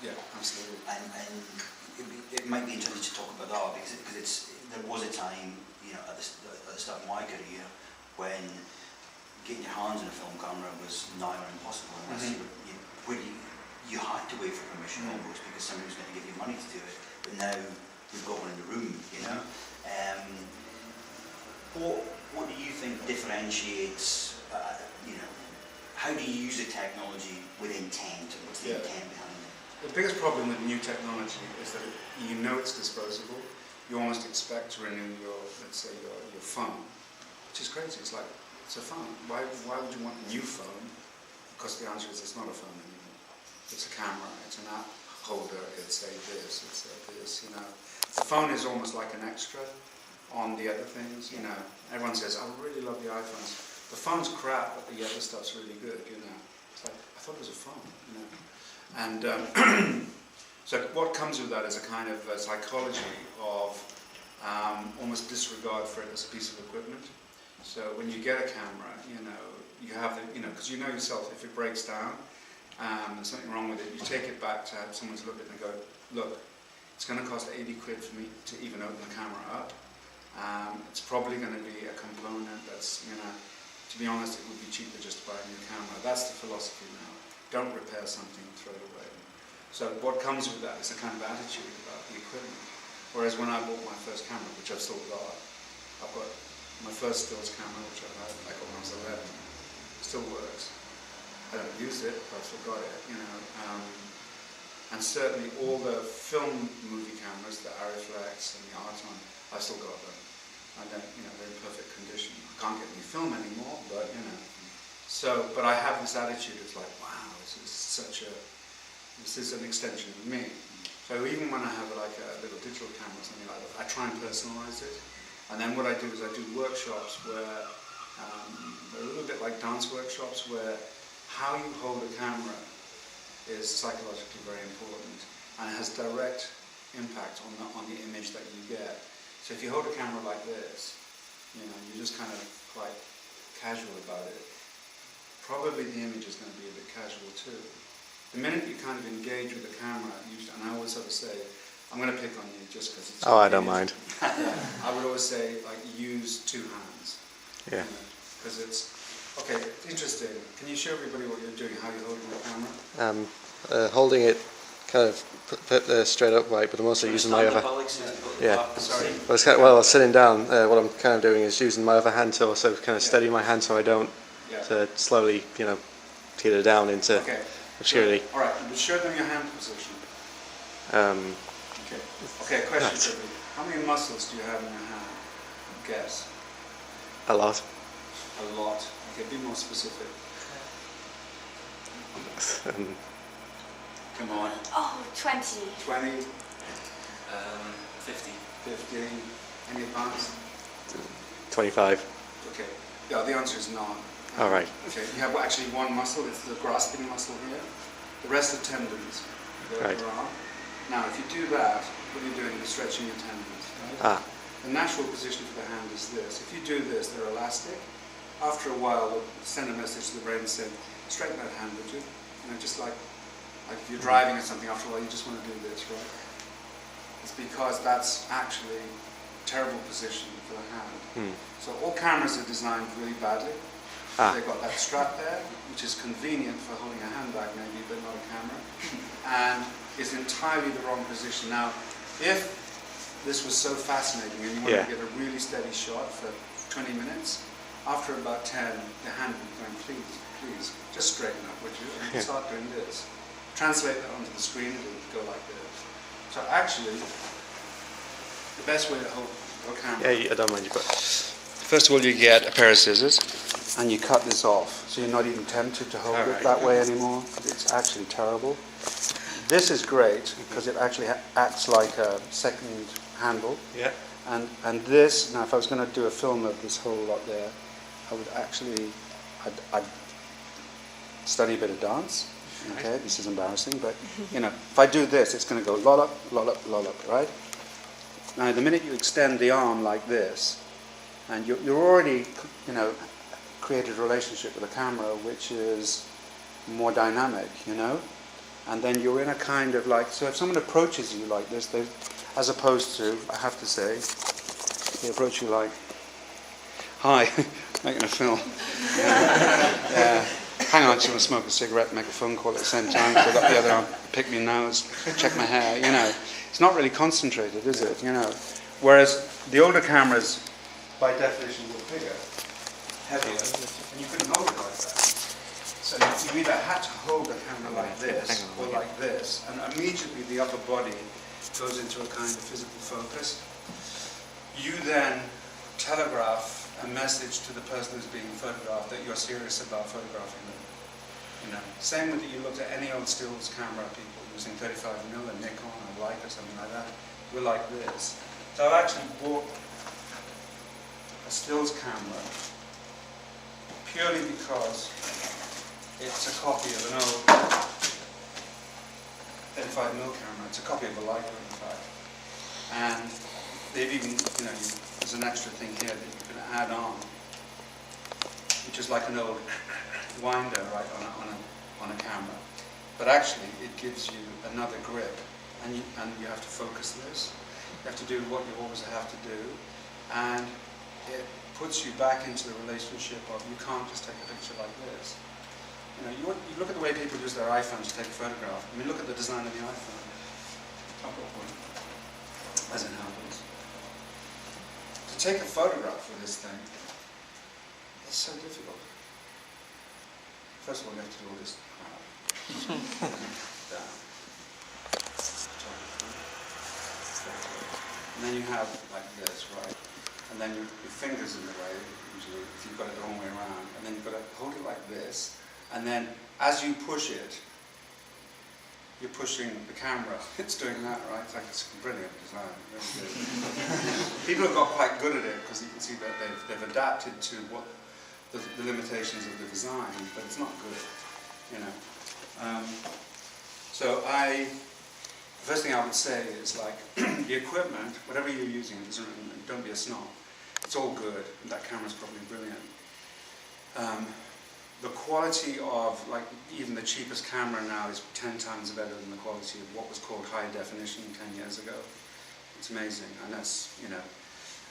Yeah, absolutely. And it might be interesting to talk about that because there was a time, at the start of my career when getting your hands on a film camera was nigh on impossible unless you had to wait for permission almost because somebody was going to give you money to do it. But now we've got one in the room, What do you think differentiates, how do you use the technology with intent? What's the intent behind it? The biggest problem with new technology is that it's disposable. You almost expect to renew your phone, which is crazy. It's like, it's a phone. Why would you want a new phone? Because the answer is it's not a phone anymore. It's a camera, it's an app holder, it's a this, it's a this, The phone is almost like an extra on the other things, Everyone says, I really love the iPhones. The phone's crap, but the other stuff's really good, It's like, I thought it was a phone, And so what comes with that is a kind of psychology of almost disregard for it as a piece of equipment. So when you get a camera, you have because yourself, if it breaks down, there's something wrong with it, you take it back to have someone's look at it and go, look, it's going to cost 80 quid for me to even open the camera up. It's probably going to be a component that's, to be honest, it would be cheaper just to buy a new camera. That's the philosophy now. Don't repair something, throw it away. So what comes with that is a kind of attitude about the equipment. Whereas when I bought my first camera, which I've still got, I've got my first stills camera, which I had like when I was 11, still works. I don't use it, but I've still got it, And certainly all the film movie cameras, the Ariflex and the Arton, I've still got them. And they're in perfect condition. I can't get any film anymore, but So, but I have this attitude, it's like, wow, this is an extension of me. So even when I have like a little digital camera or something like that, I try and personalize it. And then what I do is I do workshops where, they're a little bit like dance workshops where how you hold a camera is psychologically very important and has direct impact on the image that you get. So if you hold a camera like this, you're just kind of quite casual about it. Probably the image is going to be a bit casual too. The minute you kind of engage with the camera, and I always sort of say, I'm going to pick on you just because it's... Oh, I don't mind. I would always say, like, use two hands. Yeah. Because it's... Okay, interesting. Can you show everybody what you're doing, how you're holding the camera? Holding it kind of straight upright, but I'm also using my other... Yeah. Sorry. While I was sitting down, what I'm kind of doing is using my other hand to also kind of steady my hand so I don't to slowly, teeter down into obscurity. All right, show them your hand position. Okay, question for you. How many muscles do you have in your hand? Guess. A lot. A lot. Okay, be more specific. Come on. Oh, 20. 20. 50. 15. Any advance? 25. Okay. Yeah, the answer is none. All right. Okay, you have actually one muscle, it's the grasping muscle here. The rest are tendons. Right. Now, if you do that, what you're doing is stretching your tendons. Right? The natural position for the hand is this. If you do this, they're elastic. After a while, they'll send a message to the brain saying, straighten that hand, would you? Just like if you're driving or something, after a while, you just want to do this, right? It's because that's actually a terrible position for the hand. So all cameras are designed really badly. They've got that strap there, which is convenient for holding a handbag maybe, but not a camera. And it's entirely the wrong position. Now, if this was so fascinating and you wanted to get a really steady shot for 20 minutes, after about 10, the hand would be going, please, just straighten up, would you? And start doing this. Translate that onto the screen, it would go like this. So actually, the best way to hold a camera... Yeah, I don't mind you put... First of all, you get a pair of scissors, and you cut this off, so you're not even tempted to hold it that way anymore, because it's actually terrible. This is great, because it actually acts like a second handle. Yeah. And this, now if I was going to do a film of this whole lot there, I would actually, I'd study a bit of dance. Okay, this is embarrassing, but, if I do this, it's going to go lollop, lollop, lollop, right? Now, the minute you extend the arm like this, and you're already, created a relationship with the camera which is more dynamic, And then you're in a kind of like, so if someone approaches you like this, they, as opposed to, I have to say, they approach you like, hi, making a film. Yeah. Hang on, just want to smoke a cigarette, make a phone call at the same time. So I've got the other arm, pick my nose, check my hair, you know. It's not really concentrated, is it, you know? Whereas the older cameras, by definition, were bigger, heavier, and you couldn't hold it like that. So you either had to hold the camera like this, or like this, and immediately the upper body goes into a kind of physical focus. You then telegraph a message to the person who's being photographed that you're serious about photographing them. You know, same with that you looked at any old stills camera, people using 35mm, a Nikon, or Leica, or something like that. We're like this. So I've actually bought a stills camera purely because it's a copy of an old 35mm camera. It's a copy of a Leica, in fact. And they've even, you know, there's an extra thing here that you can add on, which is like an old winder, right, on a camera. But actually, it gives you another grip, and you have to focus this. You have to do what you always have to do, and it puts you back into the relationship of you can't just take a picture like this. You know, you look at the way people use their iPhones to take a photograph. I mean, look at the design of the iPhone. I've got one, as it happens. To take a photograph with this thing, it's so difficult. First of all, you have to do all this down. And then you have like this, right? And then your finger's in the way, usually, if you've got it the wrong way around. And then you've got to hold it like this. And then, as you push it, you're pushing the camera. It's doing that, right? It's like it's brilliant design. Really good. People have got quite good at it because you can see that they've adapted to what the limitations of the design, but it's not good, you know. So first thing I would say is like the equipment, whatever you're using, don't be a snob. It's all good. That camera's probably brilliant. The quality of, like, even the cheapest camera now is 10 times better than the quality of what was called high definition 10 years ago. It's amazing, and that's, you know,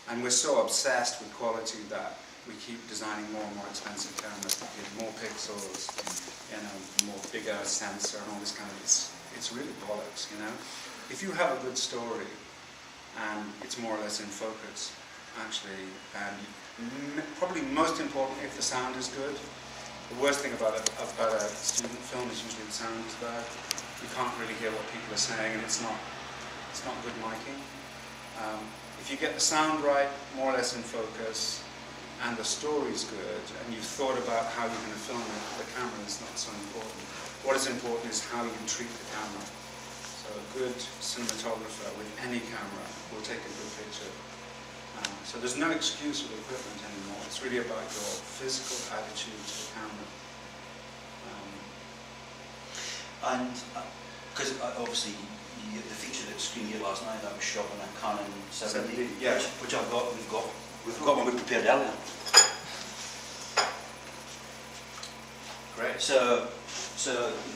and we're so obsessed with quality that we keep designing more and more expensive cameras that give more pixels, you know, more bigger sensor and all this kind of, it's really bollocks, you know. If you have a good story and it's more or less in focus, actually, and probably most importantly, if the sound is good. The worst thing about a student film is usually the sound is bad. You can't really hear what people are saying, and it's not good miking. If you get the sound right, more or less in focus, and the story's good, and you've thought about how you're going to film it, the camera is not so important. What is important is how you treat the camera. So a good cinematographer with any camera will take a good picture. So there's no excuse with equipment anymore. It's really about your physical attitude to the camera. And because obviously the feature that screened here last night, that was shot on a Canon 70, yeah. which we've got one we prepared earlier. Great. So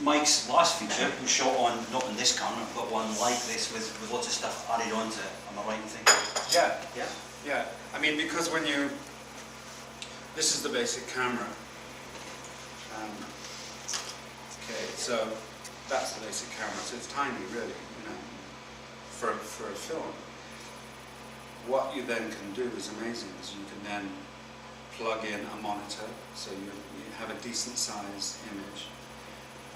Mike's last feature was shot on, not on this camera, but one like this with lots of stuff added onto it. Am I right in thinking? Yeah. Yeah. Yeah, I mean, because when you, this is the basic camera. Okay, so that's the basic camera. So it's tiny, really, you know, for a film. What you then can do is amazing, is you can then plug in a monitor, so you have a decent size image,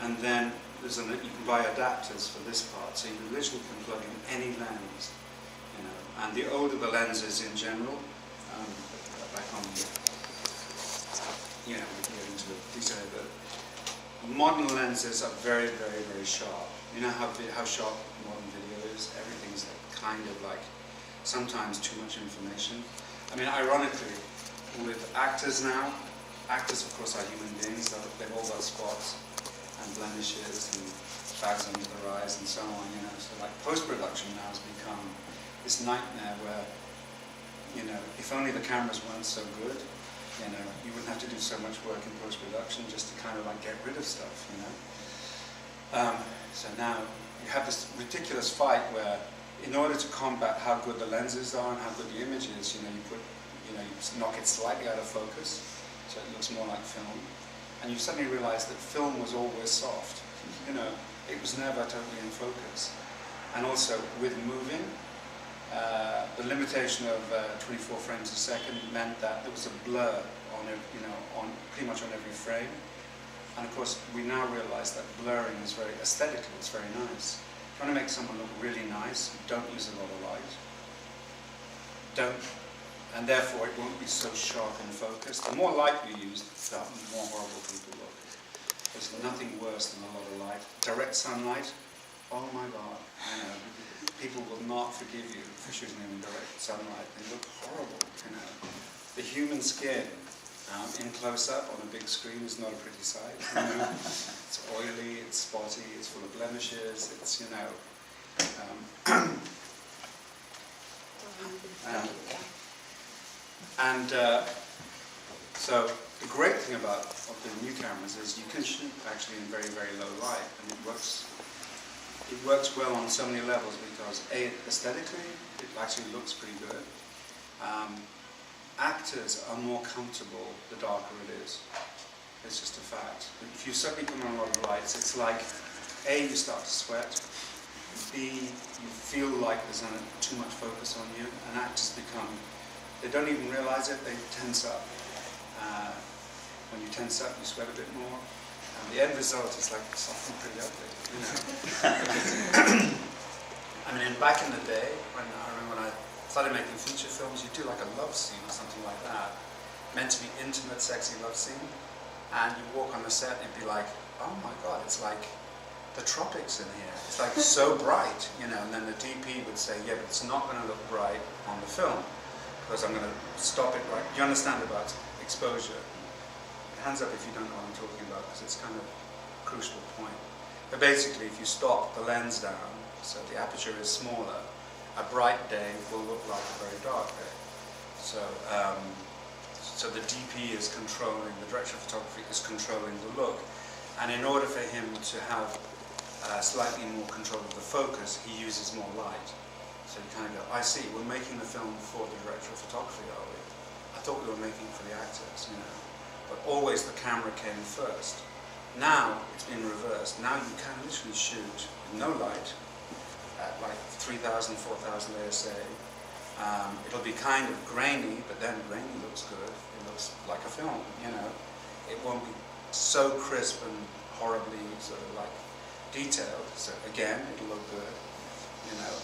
and then you can buy adapters for this part, so you literally can plug in any lens. You know, and the older the lenses in general, back on, you know, we get into the detail, but modern lenses are very, very, very sharp. You know how sharp modern video is? Everything's kind of like, sometimes too much information. I mean, ironically, with actors now, actors of course are human beings, so they've all got spots and blemishes and bags under their eyes and so on, you know, so like post-production now has become this nightmare where, you know, if only the cameras weren't so good, you know, you wouldn't have to do so much work in post-production just to kind of like get rid of stuff, you know. So now you have this ridiculous fight where, in order to combat how good the lenses are and how good the image is, you knock it slightly out of focus, so it looks more like film, and you suddenly realize that film was always soft. It was never totally in focus. And also with moving, the limitation of 24 frames a second meant that there was a blur on pretty much on every frame. And of course, we now realize that blurring is aesthetically, it's very nice. Trying to make someone look really nice, don't use a lot of light. And therefore it won't be so sharp and focused. The more light you use, the more horrible people look. There's nothing worse than a lot of light. Direct sunlight, oh my God, people will not forgive you for shooting them in direct sunlight. They look horrible, The human skin, in close-up on a big screen, is not a pretty sight. It's oily, it's spotty, it's full of blemishes, it's, so the great thing about the new cameras is you can shoot actually in very, very low light, and it works well on so many levels because aesthetically it actually looks pretty good. Actors are more comfortable the darker it is. It's just a fact. If you suddenly put on a lot of lights, it's like A, you start to sweat, B, you feel like there's too much focus on you, and actors they don't even realize it, they tense up. When you tense up, you sweat a bit more. And the end result is like something pretty ugly, I mean, back in the day, I remember when I started making feature films, you'd do like a love scene or something like that, meant to be intimate, sexy love scene, and you walk on the set and you'd be like, oh my God, it's like the tropics in here. It's like so bright, and then the DP would say, yeah, but it's not going to look bright on the film because I'm going to stop it right. You understand about exposure? Hands up if you don't know what I'm talking about, because it's kind of a crucial point. But basically, if you stop the lens down, so the aperture is smaller, a bright day will look like a very dark day. So, so the DP is controlling, the director of photography is controlling the look. And in order for him to have slightly more control of the focus, he uses more light. So you kind of go, I see, we're making the film for the director of photography, are we? I thought we were making for the actors, But always the camera came first. Now it's been reversed. Now you can literally shoot with no light at like 3,000, 4,000 ASA. It'll be kind of grainy, but then grainy looks good. It looks like a film, It won't be so crisp and horribly sort of like detailed. So again, it'll look good,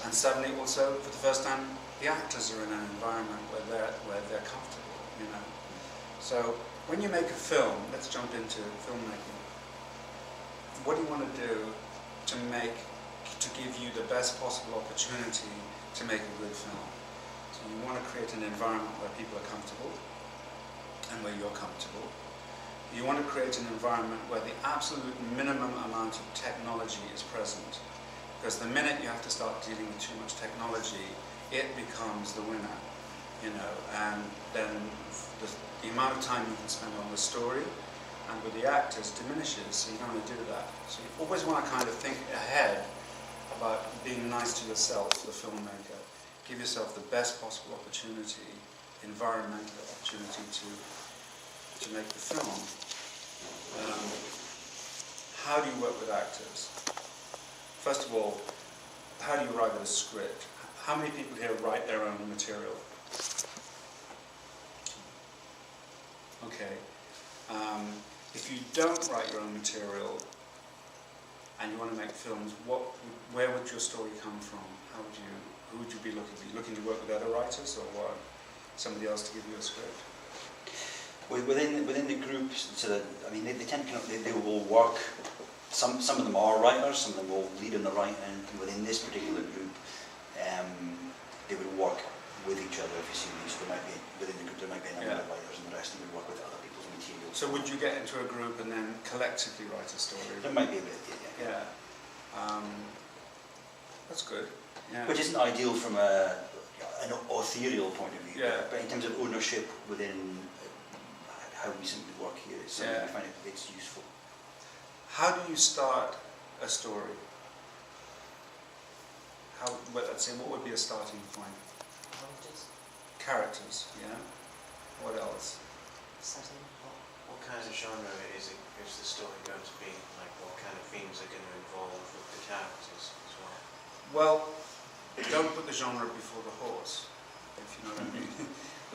And suddenly also, for the first time, the actors are in an environment where they're comfortable, So when you make a film, let's jump into filmmaking. What do you want to do to give you the best possible opportunity to make a good film? So you want to create an environment where people are comfortable and where you're comfortable. You want to create an environment where the absolute minimum amount of technology is present. Because the minute you have to start dealing with too much technology, it becomes the winner, and then the amount of time you can spend on the story and with the actors diminishes, so you don't want to do that. So you always want to kind of think ahead about being nice to yourself, the filmmaker. Give yourself the best possible opportunity, environmental opportunity to make the film. How do you work with actors? First of all, how do you write a script? How many people here write their own material? Okay. If you don't write your own material and you want to make films, where would your story come from? Who would you be looking for? Are you looking to work with other writers or somebody else to give you a script? Within the groups, they tend to they will all work. Some of them are writers, some of them will lead in the writing, and within this particular group, they would work with each other, if you see me. So within the group there might be a number of writers, and the rest of them would work with other people's material. So would you get into a group and then collectively write a story? There might be a bit, yeah. That's good. Yeah. Which isn't ideal from an authorial point of view, but in terms of ownership within how we simply work here, it's something I find it's useful. How do you start a story? Well, let's say, what would be a starting point? Characters, yeah. What else? Setting. What kind of genre is the story going to be? Like, what kind of themes are going to involve with the characters as well? Well, don't put the genre before the horse, if you know what I mean.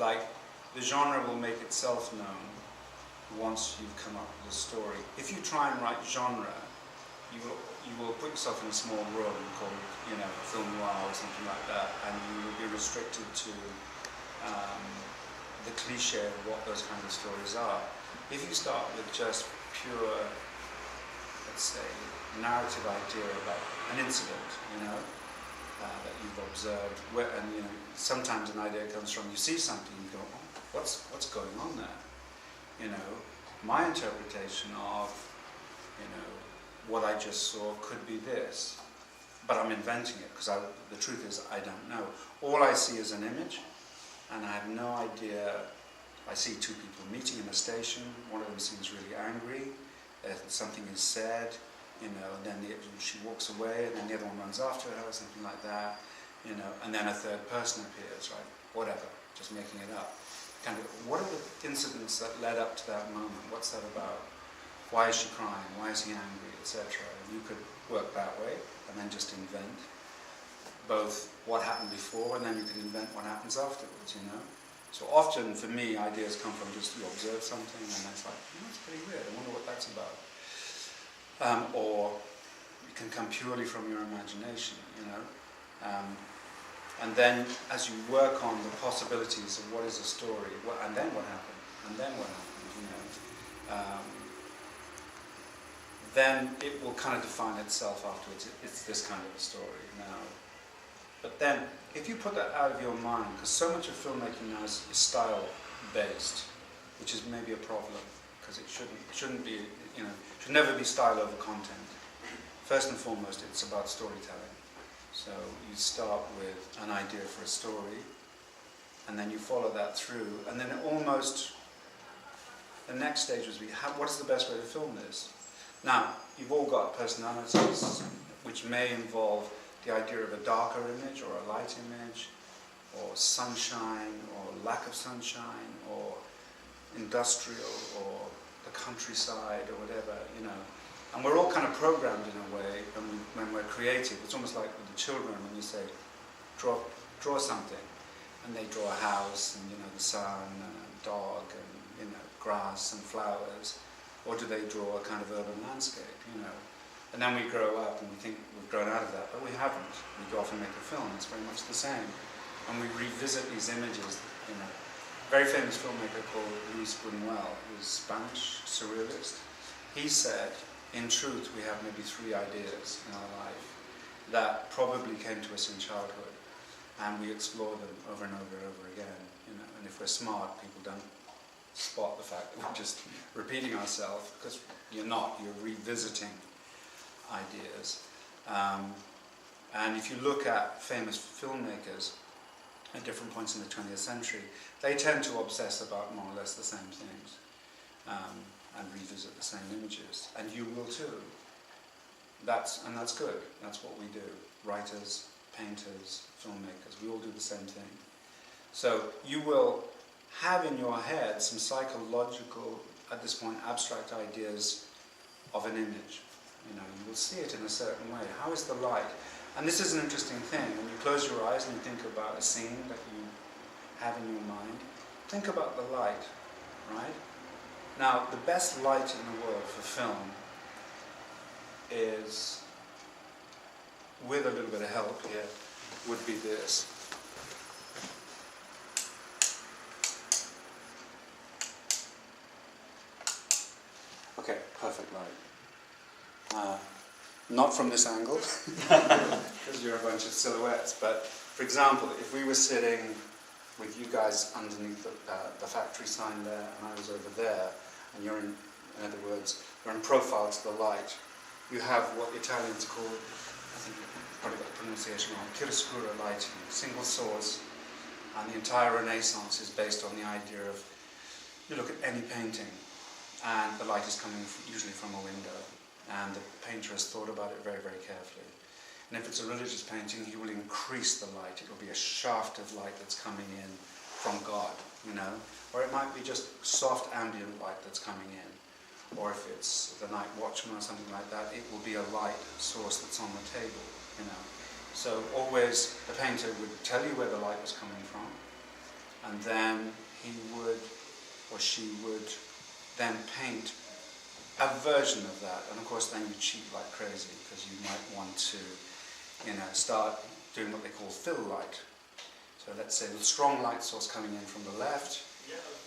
Like, the genre will make itself known once you've come up with a story. If you try and write genre, you will put yourself in a small room called, film noir or something like that, and you will be restricted to the cliche of what those kind of stories are. If you start with just pure, let's say, narrative idea about an incident, that you've observed, and sometimes an idea comes from you see something, you go, oh, what's going on there? My interpretation of, what I just saw could be this, but I'm inventing it because the truth is I don't know. All I see is an image, and I have no idea. I see two people meeting in a station. One of them seems really angry. Something is said, and then she walks away, and then the other one runs after her, something like that, and then a third person appears, right? Whatever, just making it up. Kind of, what are the incidents that led up to that moment? What's that about? Why is she crying? Why is he angry, etc.? You could work that way, and then just invent both what happened before, and then you could invent what happens afterwards, So often, for me, ideas come from just you observe something, and it's like, that's pretty weird, I wonder what that's about. Or it can come purely from your imagination, and then as you work on the possibilities of what is a story, and then what happened, then it will kind of define itself afterwards. It's this kind of a story now. But then, if you put that out of your mind, because so much of filmmaking now is style-based, which is maybe a problem, because it shouldn't be, should never be style over content. First and foremost, it's about storytelling. So you start with an idea for a story, and then you follow that through, and then the next stage was what is the best way to film this? Now, you've all got personalities, which may involve the idea of a darker image, or a light image, or sunshine, or lack of sunshine, or industrial, or the countryside, or whatever, And we're all kind of programmed in a way when we're creative. It's almost like with the children when you say, draw something, and they draw a house, and the sun, and a dog, and grass and flowers, or do they draw a kind of urban landscape, And then we grow up and we think we've grown out of that, but we haven't. We go off and make a film. It's very much the same, and we revisit these images. Very famous filmmaker called Luis Buñuel, who's Spanish surrealist. He said, in truth, we have maybe 3 ideas in our life that probably came to us in childhood, and we explore them over and over and over again. And if we're smart, people don't spot the fact that we're just repeating ourselves, because you're not. You're revisiting ideas. And if you look at famous filmmakers at different points in the 20th century, they tend to obsess about more or less the same things. And revisit the same images, and you will too. That's good. That's what we do. Writers, painters, filmmakers, we all do the same thing. So you will have in your head some psychological, at this point, abstract ideas of an image. You will see it in a certain way. How is the light? And this is an interesting thing. When you close your eyes and you think about a scene that you have in your mind, think about the light, right? Now, the best light in the world for film is, with a little bit of help here, would be this. Okay, perfect light. Not from this angle, because you're a bunch of silhouettes, but for example, if we were sitting with you guys underneath the factory sign there, and I was over there, and you're in other words, you're in profile to the light, you have what the Italians call, I think you've probably got the pronunciation wrong, chiaroscuro lighting, single source, and the entire Renaissance is based on the idea of, you look at any painting, and the light is coming usually from a window, and the painter has thought about it very, very carefully. And if it's a religious painting, he will increase the light. It will be a shaft of light that's coming in from God, you know. Or it might be just soft ambient light that's coming in. Or if it's the night watchman or something like that, it will be a light source that's on the table, you know. So always the painter would tell you where the light was coming from, and then he would, or she would, then paint a version of that. And of course then you cheat like crazy, because you might want to, you know, start doing what they call fill light. So let's say the strong light source coming in from the left,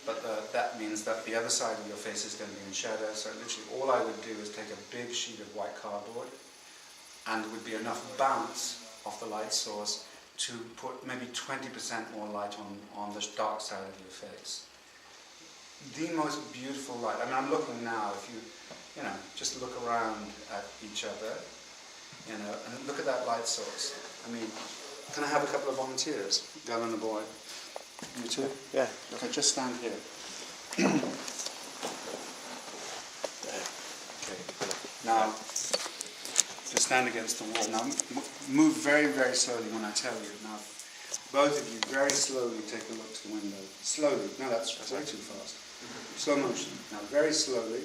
but that means that the other side of your face is going to be in shadow. So literally all I would do is take a big sheet of white cardboard, and there would be enough bounce of the light source to put maybe 20% more light on the dark side of your face. The most beautiful light. I mean, I'm looking now, if you know, just look around at each other, you know, and look at that light source. I mean, can I have a couple of volunteers? Girl and a boy. You too? Yeah. Okay, just stand here. There. Okay. Now, just stand against the wall. Now, move very, very slowly when I tell you. Now, both of you, very slowly take a look to the window. Slowly. No, that's way too fast. Slow motion. Now, very slowly,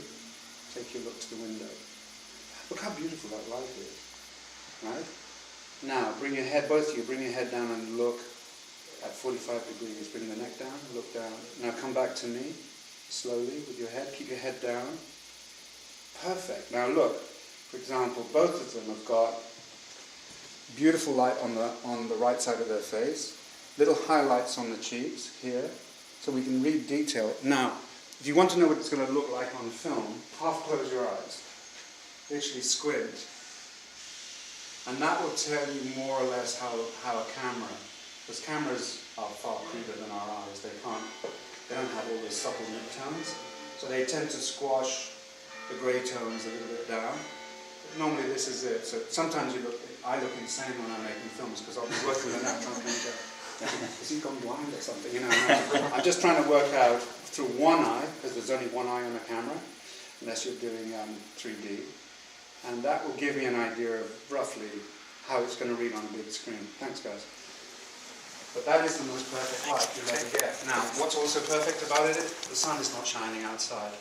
take your look to the window. Look how beautiful that light is. Right? Now, bring your head, both of you, bring your head down and look at 45 degrees. Bring the neck down, look down. Now come back to me, slowly, with your head. Keep your head down. Perfect. Now look, for example, both of them have got beautiful light on the right side of their face, little highlights on the cheeks here, so we can read detail. Now, if you want to know what it's going to look like on film, half close your eyes. Literally squint. And that will tell you more or less how a camera, because cameras are far cruder than our eyes. They don't have all those supple midtones, so they tend to squash the grey tones a little bit down. But normally this is it. So sometimes I look insane when I'm making films, because I'll be working with a natural painter. Has he gone blind or something? You know, I'm just trying to work out through one eye, because there's only one eye on a camera, unless you're doing 3D. And that will give me an idea of roughly how it's going to read on a big screen. Thanks, guys. But that is the most perfect light you'll ever get. Now, what's also perfect about it, the sun is not shining outside.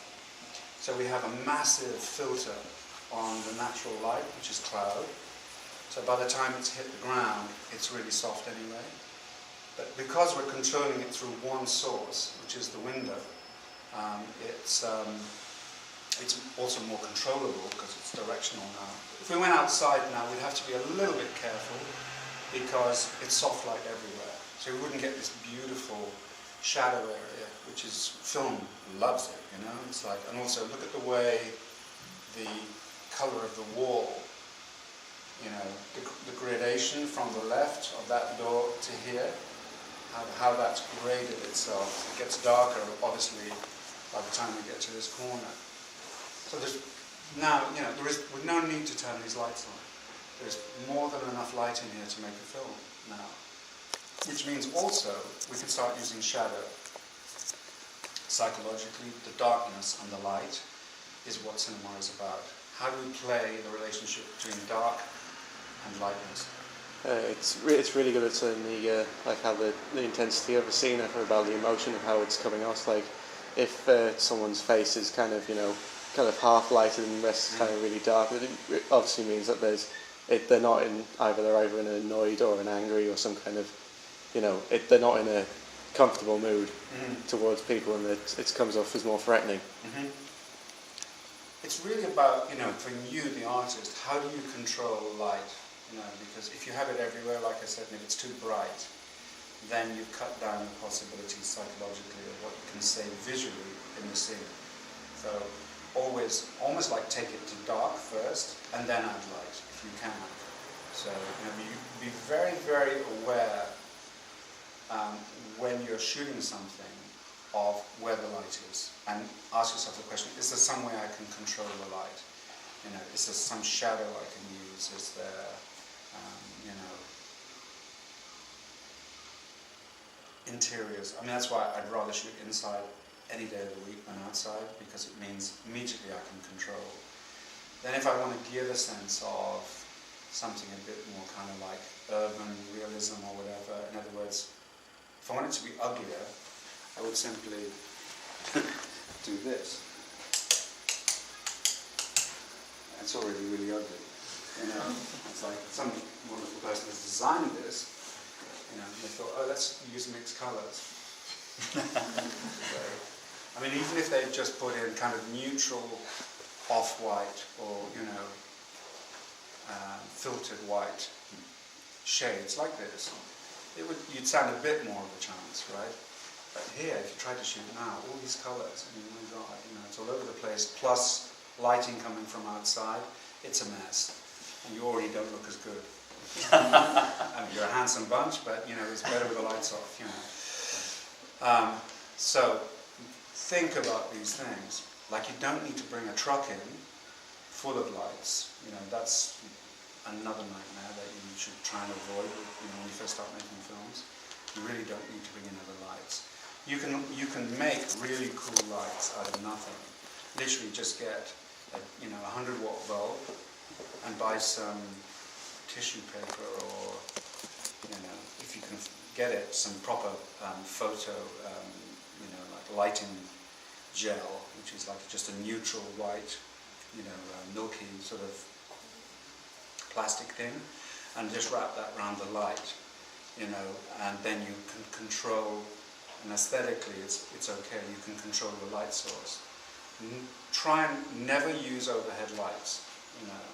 So we have a massive filter on the natural light, which is cloud. So by the time it's hit the ground, it's really soft anyway. But because we're controlling it through one source, which is the window, it's also more controllable because it's directional now. If we went outside now, we'd have to be a little bit careful because it's soft light everywhere. So we wouldn't get this beautiful shadow area, which is, film loves it, you know? It's like, and also look at the way the color of the wall, you know, the gradation from the left of that door to here, how that's graded itself. It gets darker, obviously, by the time we get to this corner. So there's now, you know, with no need to turn these lights on. There's more than enough light in here to make a film now. Which means also we can start using shadow. Psychologically, the darkness and the light is what cinema is about. How do we play the relationship between dark and lightness? It's really good at saying like how the intensity of a scene, about the emotion of how it's coming off. Like if someone's face is kind of half lighted and the rest is kind of really dark, it obviously means that they're not in they're either in an annoyed or an angry or some kind of, you know, they're not in a comfortable mood towards people, and it comes off as more threatening. It's really about, you know, for you, the artist, how do you control light? You know, because if you have it everywhere, like I said, and if it's too bright, then you cut down the possibilities psychologically of what you can say visually in the scene. So always, almost like take it to dark first, and then add light, if you can. So, you know, be very, very aware when you're shooting something of where the light is, and ask yourself the question, is there some way I can control the light? You know, is there some shadow I can use? Is there, you know, interiors? I mean, that's why I'd rather shoot inside any day of the week than outside, because it means immediately I can control Then if I want to give a sense of something a bit more kind of like urban realism or whatever, in other words, if I want it to be uglier, I would simply do this. It's already really ugly. You know, it's like some wonderful person has designed this, you know, and they thought, oh, let's use mixed colours. So, I mean, even if they've just put in kind of neutral off-white or, you know, filtered white shades like this, you'd stand a bit more of a chance, right? But here, if you try to shoot now, all these colours, I mean, my God, you know, it's all over the place, plus lighting coming from outside, it's a mess. And you already don't look as good. I mean, you're a handsome bunch, but, you know, it's better with the lights off, you know. So, think about these things. Like, you don't need to bring a truck in full of lights. You know, that's another nightmare that you should try and avoid, you know, when you first start making films. You really don't need to bring in other lights. You can make really cool lights out of nothing. Literally just get a, you know, 100-watt bulb and buy some tissue paper, or, you know, if you can get it, some proper photo, you know, like lighting gel, which is like just a neutral white, you know, milky sort of plastic thing, and just wrap that around the light, you know, and then you can control, and aesthetically it's okay, you can control the light source. Try and never use overhead lights, you know.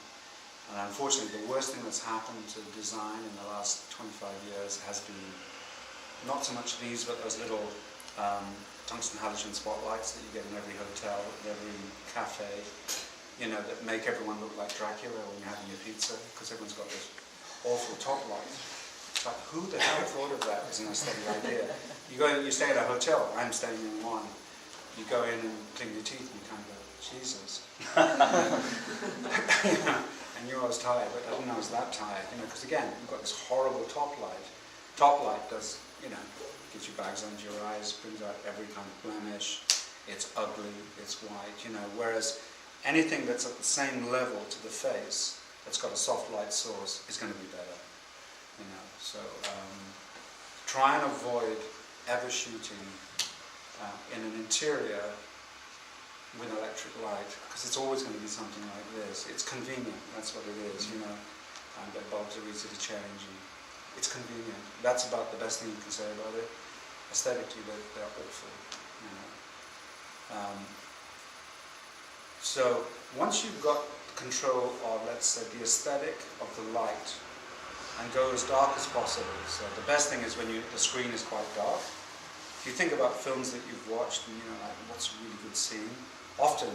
And unfortunately, the worst thing that's happened to design in the last 25 years has been not so much these, but those little tungsten halogen spotlights that you get in every hotel, every cafe, you know, that make everyone look like Dracula when you're having your pizza, because everyone's got this awful top light. It's like, who the hell thought of that as an aesthetic idea? You stay at a hotel, I'm staying in one. You go in and clean your teeth and you kind of go, Jesus. You know, I knew I was tired, but I didn't know I was that tired, you know, because again, you've got this horrible top light. Top light does, you know, gives you bags under your eyes, brings out every kind of blemish, it's ugly, it's white, you know, whereas anything that's at the same level to the face, that's got a soft light source, is going to be better, you know, so try and avoid ever shooting in an interior with electric light, because it's always going to be something like this. It's convenient, that's what it is, you know. Get bulbs are easy to change, and it's convenient. That's about the best thing you can say about it. Aesthetically, they're awful, you know. So once you've got control of, let's say, the aesthetic of the light, and go as dark as possible. So the best thing is when the screen is quite dark. If you think about films that you've watched, and you know, like, what's a really good scene? Often,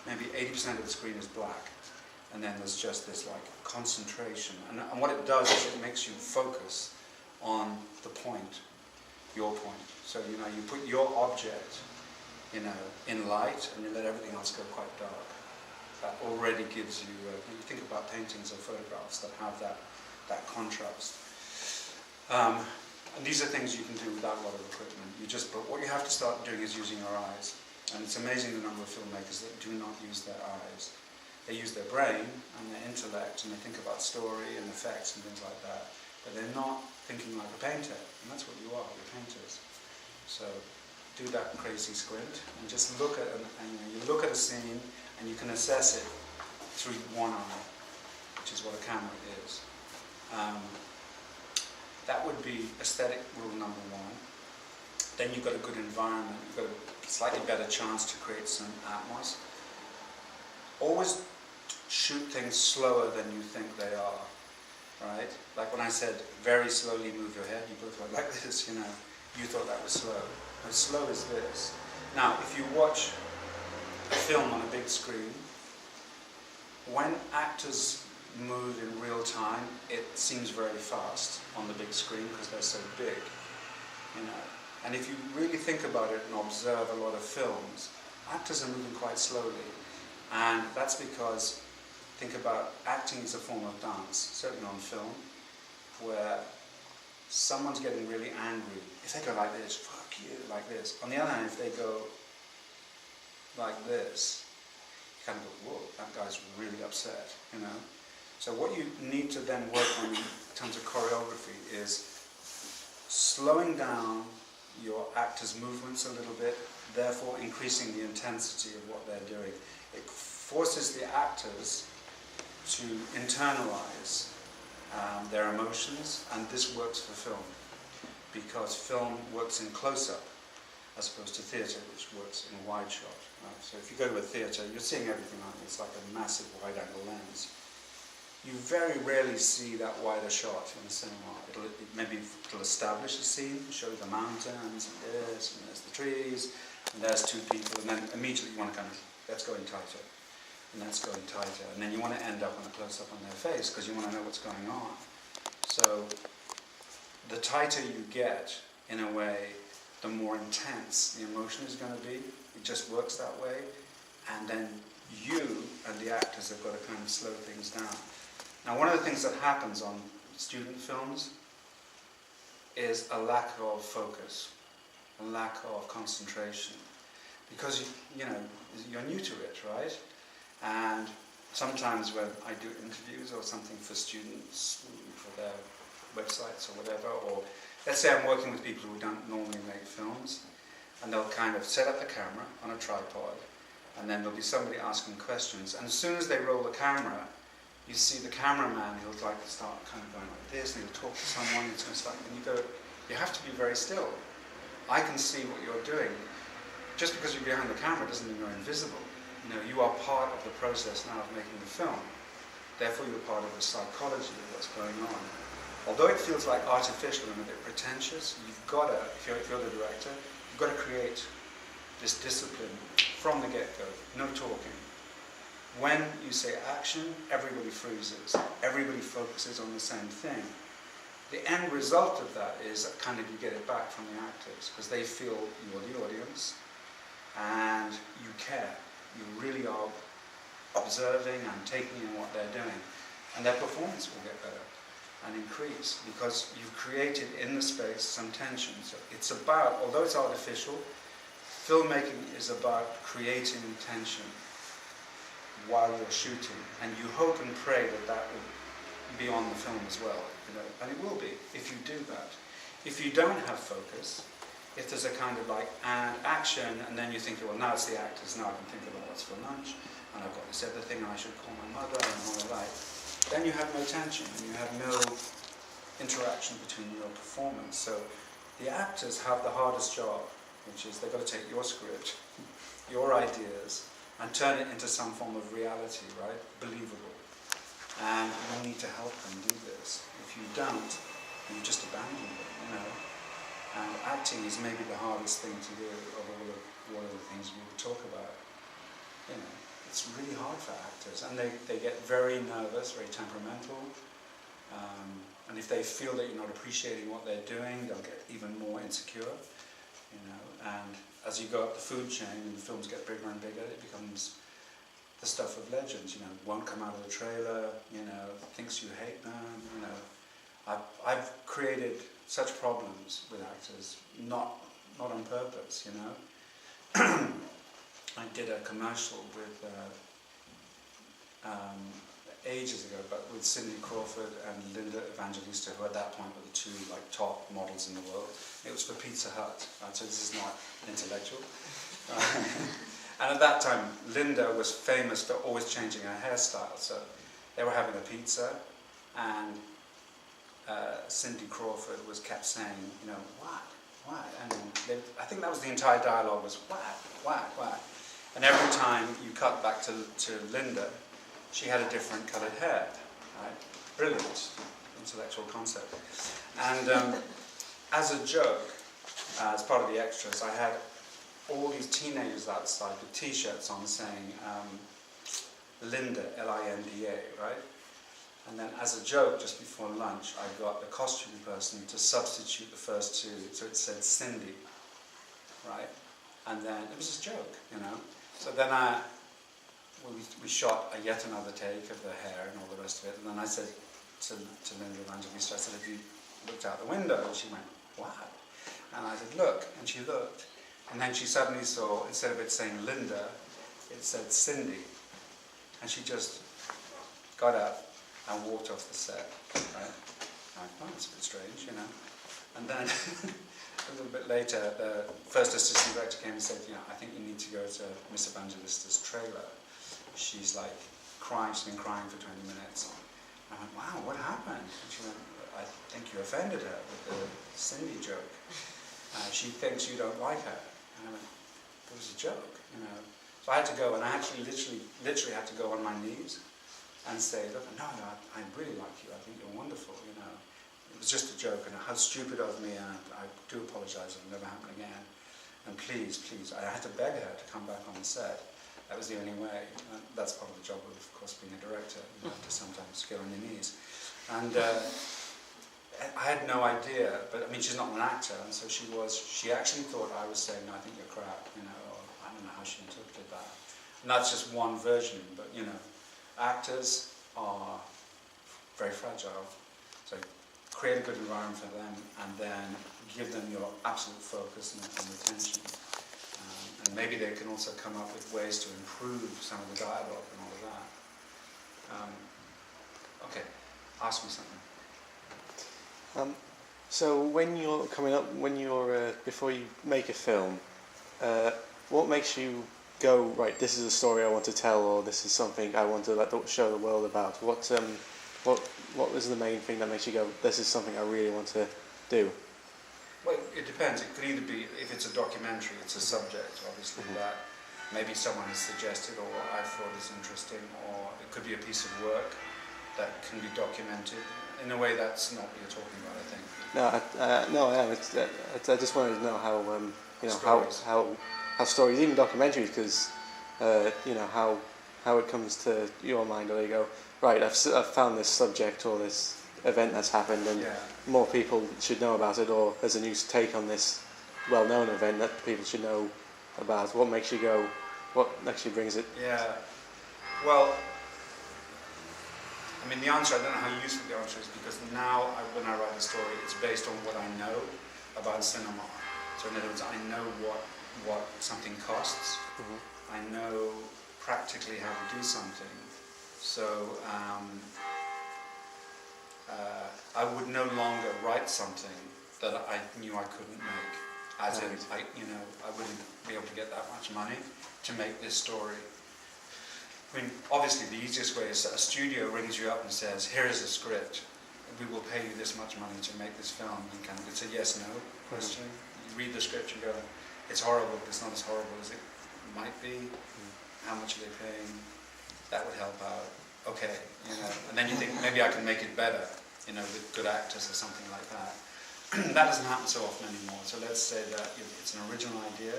maybe 80% of the screen is black, and then there's just this like concentration. And what it does is it makes you focus on the point, your point. So, you know, you put your object, you know, in light, and you let everything else go quite dark. That already gives you, when you think about paintings or photographs that have that contrast. And these are things you can do without a lot of equipment. But what you have to start doing is using your eyes. And it's amazing the number of filmmakers that do not use their eyes. They use their brain and their intellect, and they think about story and effects and things like that. But they're not thinking like a painter, and that's what you are, you're painters. So do that crazy squint and just look at you look at a scene and you can assess it through one eye, which is what a camera is. That would be aesthetic rule number one. Then you've got a good environment, you've got a slightly better chance to create some atmos. Always shoot things slower than you think they are, right? Like when I said, very slowly move your head, you both went like this, you know. You thought that was slow. As slow as this. Now, if you watch a film on a big screen, when actors move in real time, it seems very fast on the big screen because they're so big, you know. And if you really think about it and observe a lot of films, actors are moving quite slowly. And that's because, think about acting as a form of dance, certainly on film, where someone's getting really angry. If they go like this, fuck you, like this. On the other hand, if they go like this, kind of go, whoa, that guy's really upset, you know. So what you need to then work on in terms of choreography is slowing down your actors' movements a little bit, therefore increasing the intensity of what they're doing. It forces the actors to internalize their emotions, and this works for film, because film works in close-up as opposed to theatre, which works in a wide shot. Right? So if you go to a theatre, you're seeing everything on it. It's like a massive wide-angle lens. You very rarely see that wider shot in the cinema. It'll establish a scene, show the mountains, and this, and there's the trees, and there's two people, and then immediately you want to kind of, that's going tighter, and that's going tighter, and then you want to end up on a close-up on their face, because you want to know what's going on. So the tighter you get, in a way, the more intense the emotion is going to be. It just works that way. And then you and the actors have got to kind of slow things down. Now, one of the things that happens on student films is a lack of focus, a lack of concentration. Because, you know, you're new to it, right? And sometimes when I do interviews or something for students, for their websites or whatever, or let's say I'm working with people who don't normally make films, and they'll kind of set up the camera on a tripod, and then there'll be somebody asking questions, and as soon as they roll the camera, you see the cameraman, he'll like start kind of going like this, and he'll talk to someone, he's going to start, and you go, you have to be very still. I can see what you're doing. Just because you're behind the camera doesn't mean you're invisible. You know, you are part of the process now of making the film. Therefore, you're part of the psychology of what's going on. Although it feels like artificial and a bit pretentious, you've got to, if you're the director, you've got to create this discipline from the get-go, no talking. When you say action, everybody freezes. Everybody focuses on the same thing. The end result of that is that kind of you get it back from the actors, because they feel you're the audience and you care. You really are observing and taking in what they're doing. And their performance will get better and increase, because you've created in the space some tension. So it's about, although it's artificial, filmmaking is about creating tension while you're shooting, and you hope and pray that that will be on the film as well, you know, and it will be if you do that. If you don't have focus, if there's a kind of like and action, and then you think, well, now it's the actors, now I can think about what's for lunch, and I've got this other thing, and I should call my mother, and all of that. Then you have no tension, and you have no interaction between your performance. So the actors have the hardest job, which is they've got to take your script, your ideas, and turn it into some form of reality, right? Believable. And you need to help them do this. If you don't, you just abandon it, you know. And acting is maybe the hardest thing to do of all of the things we will talk about. You know, it's really hard for actors, and they get very nervous, very temperamental, and if they feel that you're not appreciating what they're doing, they'll get even more insecure, you know. And as you go up the food chain and the films get bigger and bigger, it becomes the stuff of legends, you know, won't come out of the trailer, you know, thinks you hate them, you know. I've created such problems with actors, not on purpose, you know. I did a commercial with ages ago, but with Cindy Crawford and Linda Evangelista, who at that point were the two like top models in the world. It was for Pizza Hut, right? So this is not intellectual. And at that time, Linda was famous for always changing her hairstyle. So they were having a pizza, and Cindy Crawford was kept saying, you know, what? And I think that was the entire dialogue was what? And every time you cut back to Linda, she had a different coloured hair, right? Brilliant intellectual concept. And as a joke, as part of the extras, I had all these teenagers outside with T-shirts on saying Linda, L-I-N-D-A, right? And then as a joke, just before lunch, I got the costume person to substitute the first two, so it said Cindy, right? And then it was just a joke, you know? So then we shot yet another take of the hair and all the rest of it, and then I said to Linda Evangelista, I said, have you looked out the window? And she went, what? And I said, look, and she looked. And then she suddenly saw, instead of it saying Linda, it said Cindy. And she just got up and walked off the set, right? I'm like, oh, that's a bit strange, you know. And then a little bit later, the first assistant director came and said, you know, I think you need to go to Miss Evangelista's trailer. She's like crying, she's been crying for 20 minutes. And I went, wow, what happened? And she went, I think you offended her with the Cindy joke. She thinks you don't like her. And I went, it was a joke, you know. So I had to go, and I actually literally had to go on my knees and say, look, no, I really like you. I think you're wonderful, you know. It was just a joke, and how stupid of me, and I do apologise, it'll never happen again. And please, I had to beg her to come back on the set. That was the only way. And that's part of the job of course, being a director. You have to sometimes get on your knees. And I had no idea, but I mean, she's not an actor, and so she actually thought I was saying, no, I think you're crap, you know, or I don't know how she interpreted that. And that's just one version, but you know, actors are very fragile. So create a good environment for them, and then give them your absolute focus and attention. And maybe they can also come up with ways to improve some of the dialogue and all of that. Okay, ask me something. So when you're coming up, before you make a film, what makes you go, right, this is a story I want to tell, or this is something I want to show the world about? What is the main thing that makes you go, this is something I really want to do? Well, it depends. It could either be, if it's a documentary, it's a subject, obviously, that maybe someone has suggested or I thought is interesting, or it could be a piece of work that can be documented. In a way, that's not what you're talking about, I think. No, I am. I just wanted to know how, you know, Stories. how stories, even documentaries, because, you know, how it comes to your mind, or you go, right, I've found this subject or this event that's happened, and more people should know about it, or there's a new take on this well-known event that people should know about. What makes you go, what actually brings it? Yeah, well, I mean, the answer, I don't know how useful the answer is, because now when I write a story, it's based on what I know about cinema. So in other words, I know what something costs. I know practically how to do something. So I would no longer write something that I knew I couldn't make. As in, I wouldn't be able to get that much money to make this story. I mean, obviously the easiest way is a studio rings you up and says, here is a script, we will pay you this much money to make this film. It's a yes-no question. You read the script and go, it's horrible, but it's not as horrible as it might be. How much are they paying? That would help out. Okay, you know, and then you think, maybe I can make it better, you know, with good actors or something like that. That doesn't happen so often anymore. So let's say that it's an original idea.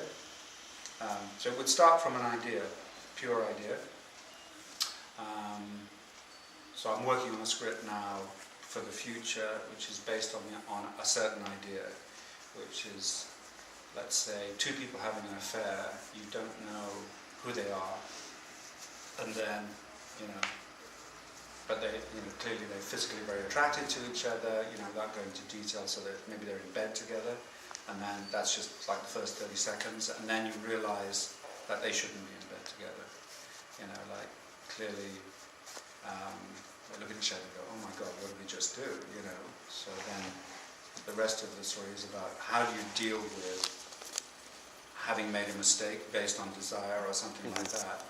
So it would start from an idea, pure idea. So I'm working on a script now for the future, which is based on a certain idea, which is, let's say, two people having an affair. You don't know who they are, and then, you know, but they, you know, clearly they're physically very attracted to each other. You know, without going into detail, so that maybe they're in bed together, and then that's just like the first 30 seconds, and then you realise that they shouldn't be in bed together. You know, like clearly. They look at each other and go, oh my God, what did we just do? You know. So then the rest of the story is about how do you deal with having made a mistake based on desire or something like that.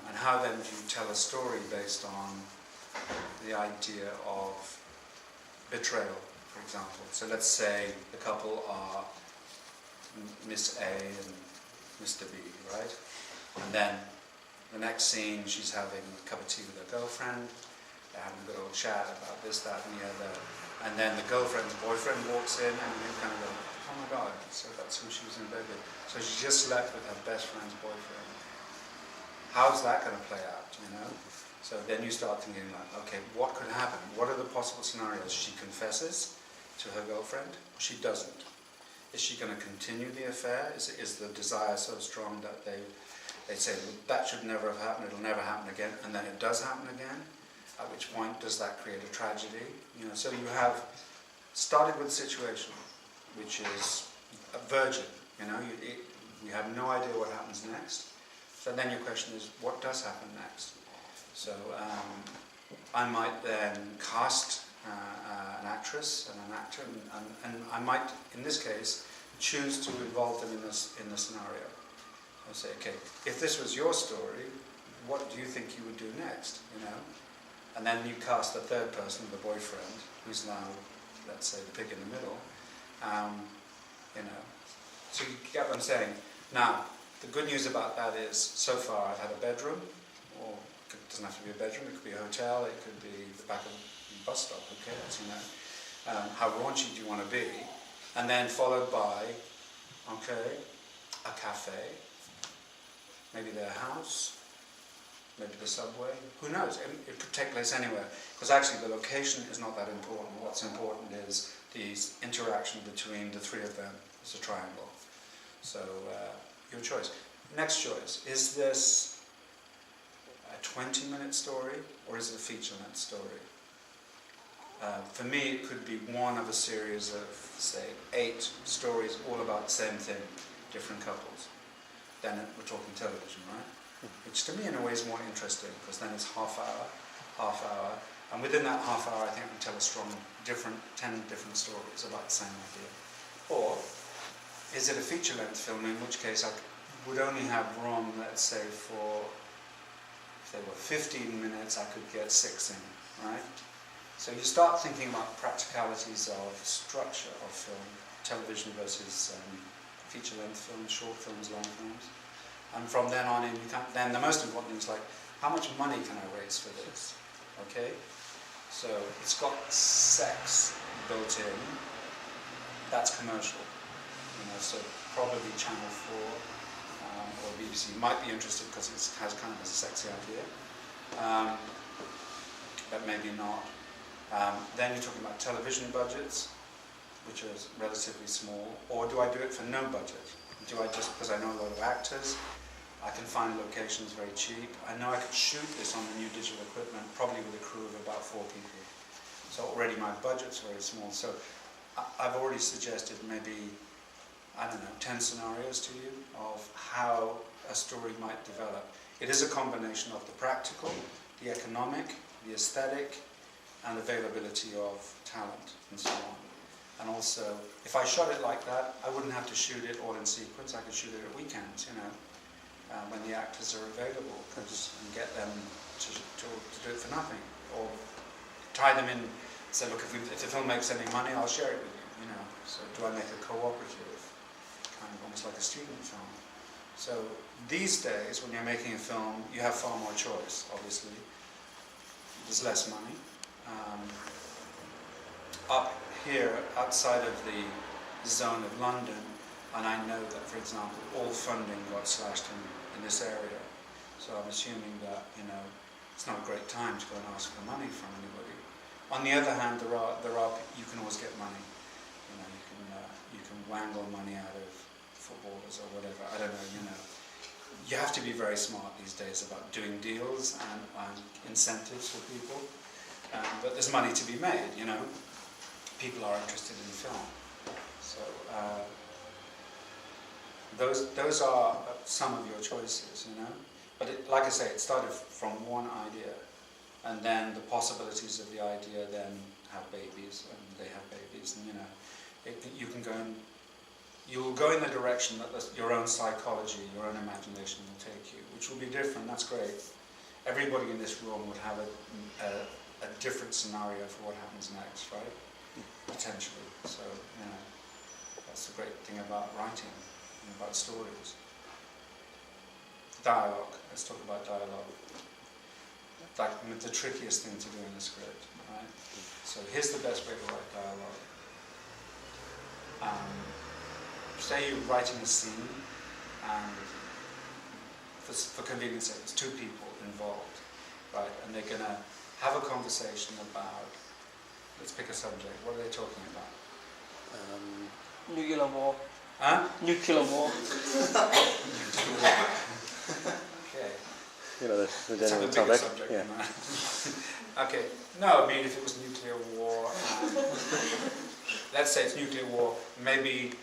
And how then do you tell a story based on the idea of betrayal, for example. So let's say the couple are Miss A and Mr. B, right? And then the next scene, she's having a cup of tea with her girlfriend. They're having a good old chat about this, that, and the other. And then the girlfriend's boyfriend walks in, and you kind of go, oh my God, so that's who she was in bed with. So she just slept with her best friend's boyfriend. How's that going to play out, you know? So then you start thinking like, okay, what could happen? What are the possible scenarios? She confesses to her girlfriend, or she doesn't. Is she going to continue the affair? Is the desire so strong that they say, that should never have happened, it'll never happen again, and then it does happen again? At which point does that create a tragedy? You know, so you have started with a situation which is a virgin, you know, you have no idea what happens next. So then your question is, what does happen next? So I might then cast an actress and an actor, and I might, in this case, choose to involve them in the scenario. I say, okay, if this was your story, what do you think you would do next? You know, and then you cast the third person, the boyfriend, who's now, let's say, the pig in the middle. You know, so you get what I'm saying. Now, the good news about that is, so far I've had a bedroom, or it doesn't have to be a bedroom, it could be a hotel, it could be the back of a bus stop, who cares, you know. How raunchy do you want to be? And then followed by, okay, a cafe, maybe their house, maybe the subway, who knows? It could take place anywhere, because actually the location is not that important. What's important is the interaction between the three of them. It's a triangle. So, your choice. Next choice, is this a 20-minute story, or is it a feature-length story? For me, it could be one of a series of, say, 8 stories all about the same thing, different couples. Then we're talking television, right? Which to me, in a way, is more interesting, because then it's half hour, and within that half hour, I think we tell a strong, 10 different stories about the same idea. Or is it a feature-length film, in which case I would only have room, let's say, for, if they were 15 minutes, I could get 6 in, right? So you start thinking about practicalities of structure of film, television versus feature-length films, short films, long films. And from then on in, then the most important thing is like, how much money can I raise for this? Okay? So it's got sex built in. That's commercial. You know, so probably Channel 4 or BBC might be interested because it has kind of a sexy idea. But maybe not. Then you're talking about television budgets, which are relatively small. Or do I do it for no budget? Do I just, because I know a lot of actors, I can find locations very cheap. I know I could shoot this on the new digital equipment, probably with a crew of about 4 people. So already my budget's very small. So I've already suggested maybe, I don't know, 10 scenarios to you of how a story might develop. It is a combination of the practical, the economic, the aesthetic, and availability of talent, and so on. And also, if I shot it like that, I wouldn't have to shoot it all in sequence. I could shoot it at weekends, you know, when the actors are available, and get them to do it for nothing, or tie them in. Say, look, if the film makes any money, I'll share it with you. You know. So, do I make a cooperative, kind of almost like a student film? So, these days, when you're making a film, you have far more choice. Obviously, there's less money. Up here, outside of the zone of London, and I know that, for example, all funding got slashed in this area. So I'm assuming that, you know, it's not a great time to go and ask for money from anybody. On the other hand, there are you can always get money. You know, you can wangle money out of footballers or whatever. I don't know. You know, you have to be very smart these days about doing deals and incentives for people. But there's money to be made. You know, people are interested in film. So those are some of your choices. You know. But like I say, it started from one idea, and then the possibilities of the idea then have babies, and they have babies, and you know, you can go and you'll go in the direction that your own psychology, your own imagination will take you, which will be different. That's great. Everybody in this room would have a different scenario for what happens next, right? Potentially. So you know, that's the great thing about writing and about stories. Dialogue. Let's talk about dialogue. Like the trickiest thing to do in a script, right? So here's the best way to write dialogue. Say you're writing a scene, and for convenience sake, there's 2 people involved, right? And they're going to have a conversation about, let's pick a subject. What are they talking about? Nuclear war. Huh? Nuclear war. Okay. You know, the Let's have a general bigger topic. subject Yeah. than that. Okay. No, I mean, if it was nuclear war, let's say it's nuclear war, maybe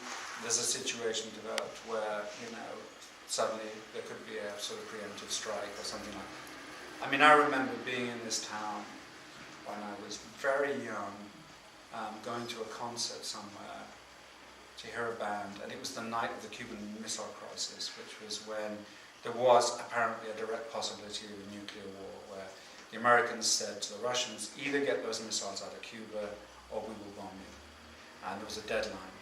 there's a situation developed where, you know, suddenly there could be a sort of preemptive strike or something like that. I mean, I remember being in this town when I was very young, going to a concert somewhere to hear a band, and it was the night of the Cuban Missile Crisis, which was when there was apparently a direct possibility of a nuclear war, where the Americans said to the Russians, either get those missiles out of Cuba or we will bomb you. And there was a deadline.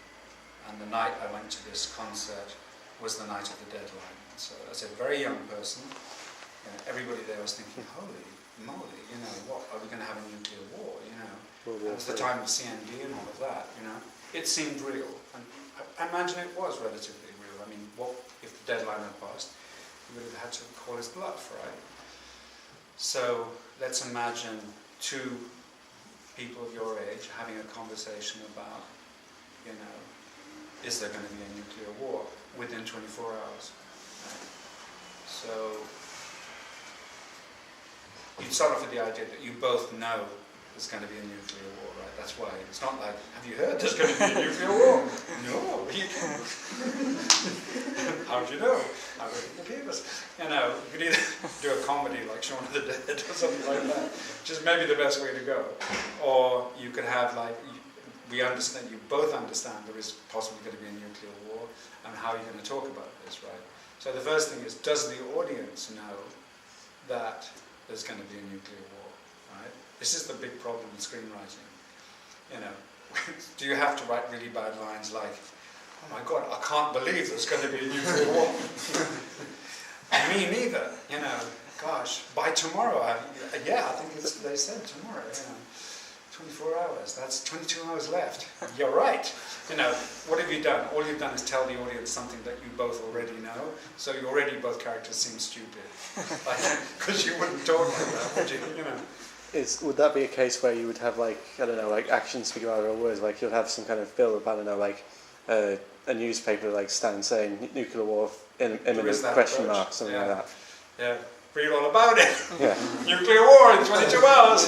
And the night I went to this concert was the night of the deadline. So as a very young person, everybody there was thinking, holy moly, what, are we going to have a nuclear war, It was the time of CND and all of that, It seemed real. And I imagine it was relatively real. I mean, what if the deadline had passed? You would have had to call his bluff, right? So let's imagine two people of your age having a conversation about, is there going to be a nuclear war within 24 hours? Right? So you'd start off with the idea that you both know there's going to be a nuclear war, right? That's why it's not like, have you heard there's going to be a nuclear war? No. How do you know? I read it in the papers. You could either do a comedy like Shaun of the Dead or something like that, which is maybe the best way to go. Or you could have you both understand there is possibly going to be a nuclear war, and how are you going to talk about this, right? So the first thing is, does the audience know that there's going to be a nuclear war, right? This is the big problem in screenwriting. Do you have to write really bad lines like, oh my God, I can't believe there's going to be a nuclear war? Me neither, gosh, by tomorrow, I think they said tomorrow, 24 hours, that's 22 hours left. You're right. What have you done? All you've done is tell the audience something that you both already know, so already both characters seem stupid. Because you wouldn't talk like that, would you? Would that be a case where you would have actions speaking louder than words, you'll have some kind of build up, a newspaper Stan saying nuclear war imminent question mark, something like that. Yeah. Read all about it. Yeah. Nuclear war in 22 hours.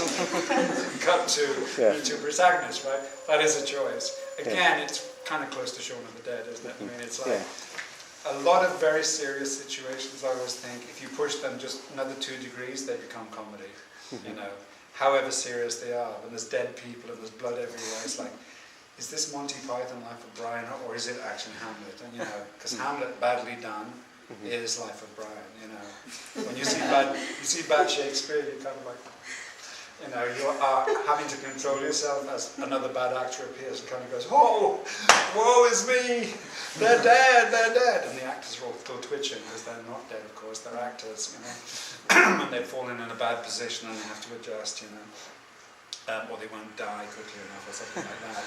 Cut to the two protagonists, right? That is a choice. Again, it's kind of close to Shaun of the Dead, isn't it? I mean, it's like a lot of very serious situations. I always think if you push them just another 2 degrees, they become comedy. However serious they are. When there's dead people and there's blood everywhere, it's like, is this Monty Python Life of Brian, or is it actually Hamlet? And because Hamlet badly done is Life of Brian. When you see bad Shakespeare, you kind of like, you are having to control yourself as another bad actor appears and kind of goes, oh, woe is me, they're dead, and the actors are all still twitching because they're not dead, of course, they're actors, and they've fallen in a bad position and they have to adjust, or they won't die quickly enough or something like that,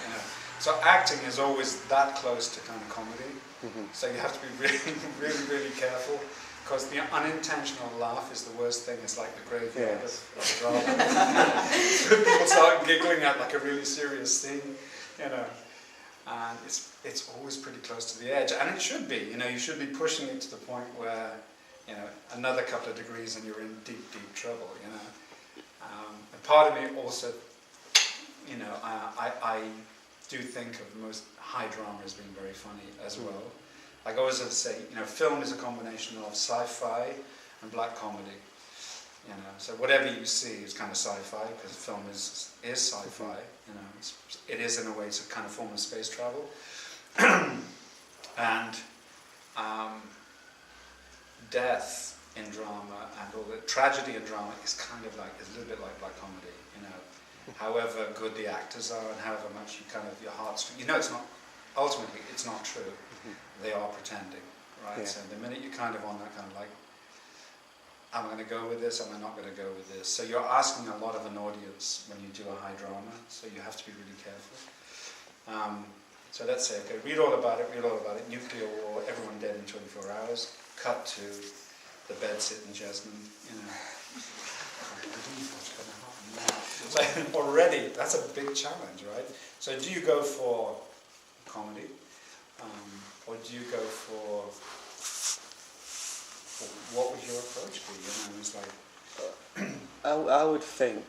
So acting is always that close to kind of comedy, so you have to be really, really, really careful. Because the unintentional laugh is the worst thing. It's like the graveyard of drama. People start giggling at a really serious thing, and it's always pretty close to the edge. And it should be, you should be pushing it to the point where, another couple of degrees and you're in deep, deep trouble, And part of me also, I do think of most high drama as being very funny as well. Like I always have to say, film is a combination of sci-fi and black comedy. So whatever you see is kind of sci-fi because film is sci-fi. It is in a way it's a kind of form of space travel, and death in drama and all the tragedy in drama is kind of is a little bit like black comedy. However good the actors are and however much you kind of your heartstrings. It's not. Ultimately, it's not true. They are pretending, right? Yeah. So the minute you're kind of on that kind of am I going to go with this? Am I not going to go with this? So you're asking a lot of an audience when you do a high drama, so you have to be really careful. So let's say, okay, read all about it, nuclear war, everyone dead in 24 hours, cut to the bed sitting Jasmine, already, that's a big challenge, right? So do you go for comedy, or do you go for what would your approach be? It's I would think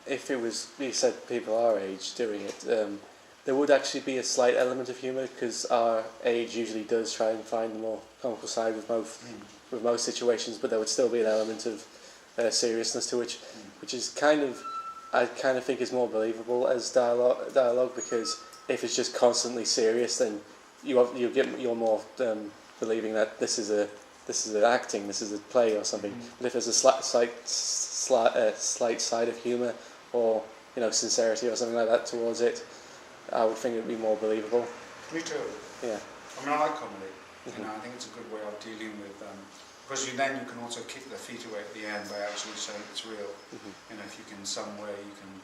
if it was, you said people our age doing it, there would actually be a slight element of humour because our age usually does try and find the more comical side with most situations, but there would still be an element of seriousness to which is kind of, I kind of think is more believable as dialogue, because if it's just constantly serious, then you're more believing that this is an acting, this is a play or something. But if there's a slight side of humour or sincerity or something like that towards it, I would think it would be more believable. Me too. Yeah. I mean, I like comedy. I think it's a good way of dealing with. Because then you can also kick the feet away at the end by actually saying it's real. If you can, some way, you can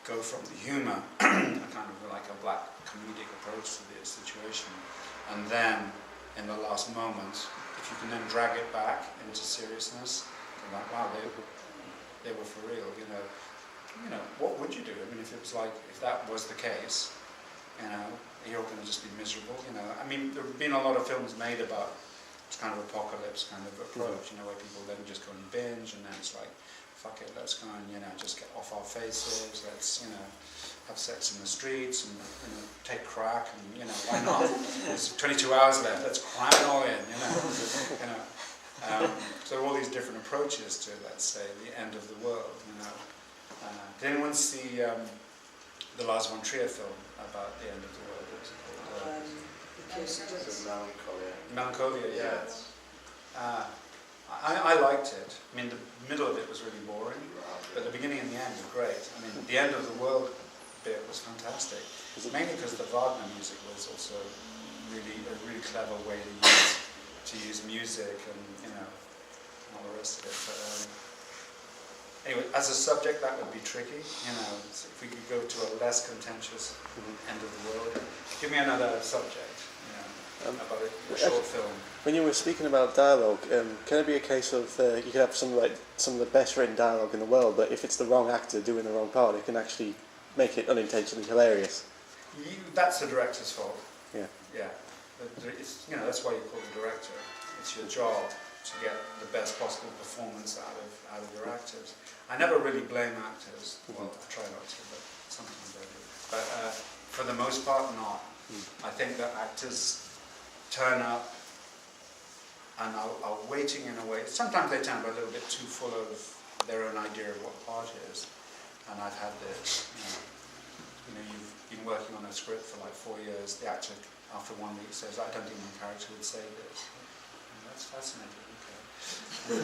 go from the humour, a kind of like a black comedic approach to the situation, and then in the last moments, if you can then drag it back into seriousness, like, wow, they were for real. What would you do? I mean, if it was like, if that was the case, you're going to just be miserable. I mean, there have been a lot of films made about this kind of apocalypse kind of approach, where people then just go and binge, and then it's like, fuck it, let's go and, just get off our faces, let's, have sex in the streets, and, take crack, and, why not? There's 22 hours left, let's cram it all in, So all these different approaches to, let's say, the end of the world, Did anyone see the Lars von Trier film about the end of the world? What was it called? Melancholia, yeah. I liked it. I mean, the middle of it was really boring, but the beginning and the end were great. I mean, the end of the world bit was fantastic. Mainly because the Wagner music was also a really clever way to use music and all the rest of it. But anyway, as a subject, that would be tricky. If we could go to a less contentious end of the world. Give me another subject. About a short film. When you were speaking about dialogue, can it be a case of you could have some of the best written dialogue in the world, but if it's the wrong actor doing the wrong part, it can actually make it unintentionally hilarious? That's the director's fault. Yeah. Yeah. That's why you call the director. It's your job to get the best possible performance out of your actors. I never really blame actors. Well, I try not to, but sometimes I do. But for the most part, not. I think that actors turn up and are waiting in a way. Sometimes they turn up a little bit too full of their own idea of what part is. And I've had this, you've been working on a script for like 4 years. The actor, after 1 week, says, "I don't think my character would say this." And that's fascinating. Okay.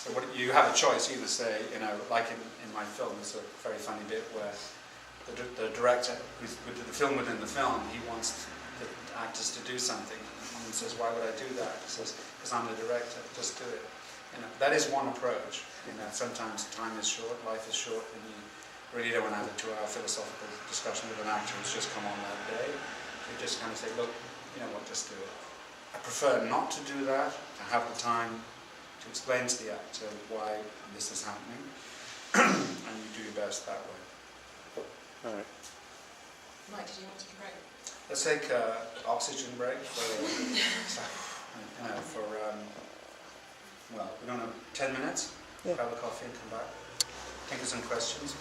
So you have a choice. Either say, like in my film, there's a very funny bit where the director, who's with the film within the film, he wants the actors to do something. And says, "Why would I do that?" He says, "Because I'm the director, just do it." That is one approach. Sometimes time is short, life is short, and you really don't want to have a 2-hour philosophical discussion with an actor who's just come on that day. You just kind of say, "Look, you know what, just do it." I prefer not to do that, to have the time to explain to the actor why this is happening, and you do your best that way. All right. Mike, did you want to take a break? Let's take an oxygen break we don't know, 10 minutes? Yeah. Grab a coffee and come back. Think of some questions.